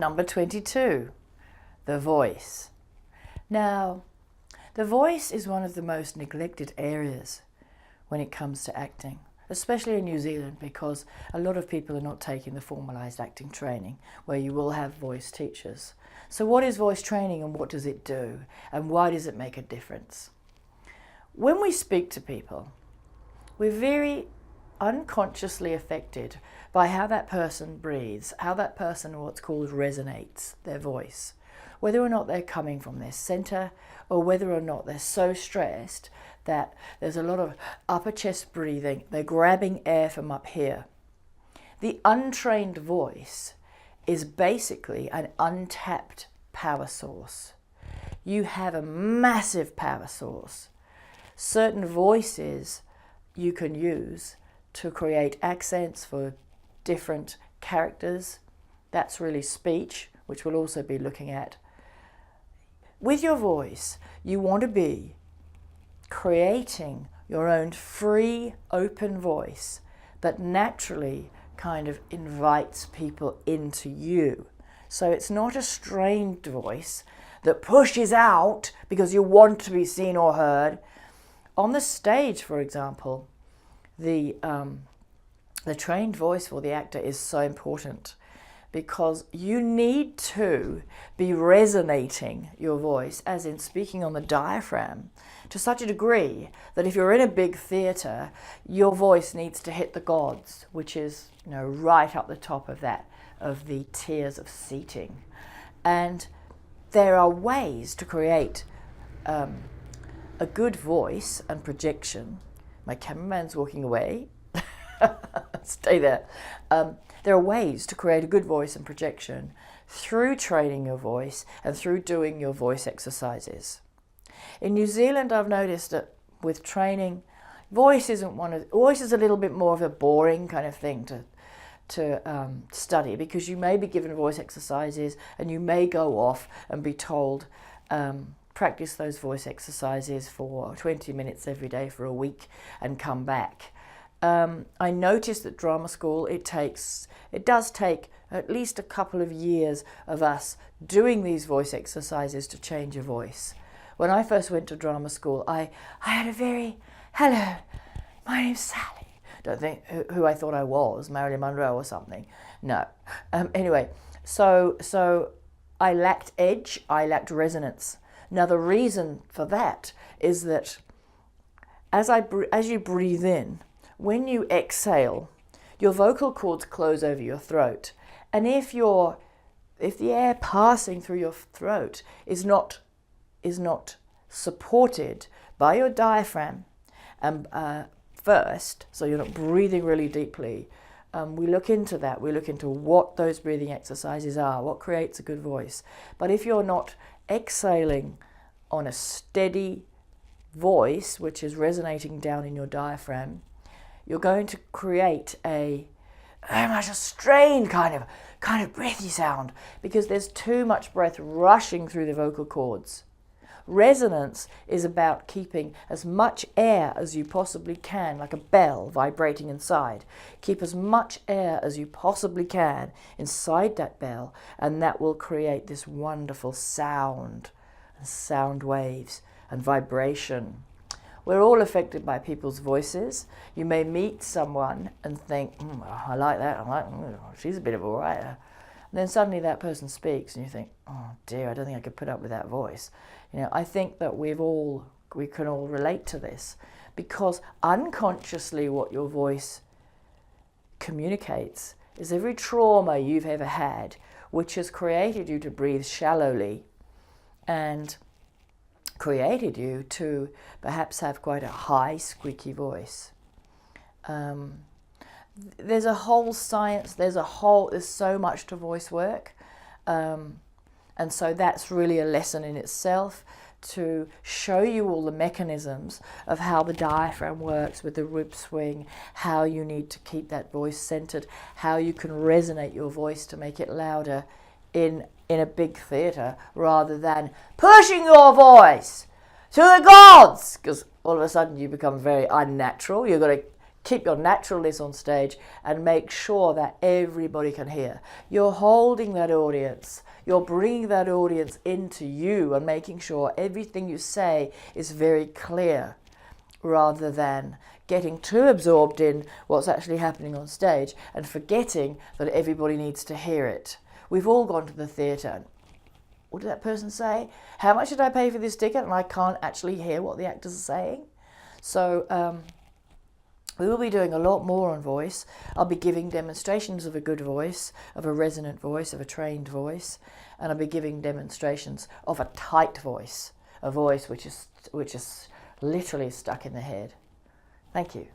number 22, the voice. Now, the voice is one of the most neglected areas when it comes to acting, especially in New Zealand, because a lot of people are not taking the formalised acting training where you will have voice teachers. So what is voice training and what does it do and why does it make a difference? When we speak to people, we're very unconsciously affected by how that person breathes, how that person, what's called, resonates their voice, whether or not they're coming from their centre or whether or not they're so stressed that there's a lot of upper chest breathing, they're grabbing air from up here. The untrained voice is basically an untapped power source. You have a massive power source. Certain voices you can use to create accents for different characters. That's really speech, which we'll also be looking at. With your voice, you want to be creating your own free, open voice that naturally kind of invites people into you. So it's not a strained voice that pushes out because you want to be seen or heard. On the stage, for example, the trained voice for the actor is so important because you need to be resonating your voice, as in speaking on the diaphragm, to such a degree that if you're in a big theatre, your voice needs to hit the gods, which is, right up the top of that, of the tiers of seating. And there are ways to create a good voice and projection. My cameraman's walking away. Stay there. There are ways to create a good voice and projection through training your voice and through doing your voice exercises. In New Zealand, I've noticed that with training, voice is a little bit more of a boring kind of thing to study, because you may be given voice exercises and you may go off and be told practice those voice exercises for 20 minutes every day for a week and come back. I noticed at drama school it does take at least a couple of years of us doing these voice exercises to change your voice. When I first went to drama school, I had a very, hello, my name's Sally. Don't think who I thought I was, Marilyn Monroe or something. No. Anyway, so I lacked edge, I lacked resonance. Now the reason for that is that as you breathe in, when you exhale, your vocal cords close over your throat. And if the air passing through your throat is not supported by your diaphragm first, so you're not breathing really deeply, we look into that. We look into what those breathing exercises are, what creates a good voice. But if you're not exhaling on a steady voice, which is resonating down in your diaphragm, you're going to create a strained kind of breathy sound, because there's too much breath rushing through the vocal cords. Resonance is about keeping as much air as you possibly can, like a bell vibrating inside. Keep as much air as you possibly can inside that bell, and that will create this wonderful sound waves and vibration. We're all affected by people's voices. You may meet someone and think, I like that. She's a bit of a writer. And then suddenly that person speaks and you think, oh dear, I don't think I could put up with that voice. I think that we can all relate to this, because unconsciously what your voice communicates is every trauma you've ever had, which has created you to breathe shallowly and created you to perhaps have quite a high, squeaky voice. There's a whole science, there's so much to voice work. And so that's really a lesson in itself, to show you all the mechanisms of how the diaphragm works with the rib swing, how you need to keep that voice centered, how you can resonate your voice to make it louder in a big theatre, rather than pushing your voice to the gods, because all of a sudden you become very unnatural. You've got to keep your naturalness on stage and make sure that everybody can hear. You're holding that audience. You're bringing that audience into you and making sure everything you say is very clear, rather than getting too absorbed in what's actually happening on stage and forgetting that everybody needs to hear it. We've all gone to the theatre. What did that person say? How much did I pay for this ticket? And I can't actually hear what the actors are saying. So we will be doing a lot more on voice. I'll be giving demonstrations of a good voice, of a resonant voice, of a trained voice, and I'll be giving demonstrations of a tight voice, a voice which is literally stuck in the head. Thank you.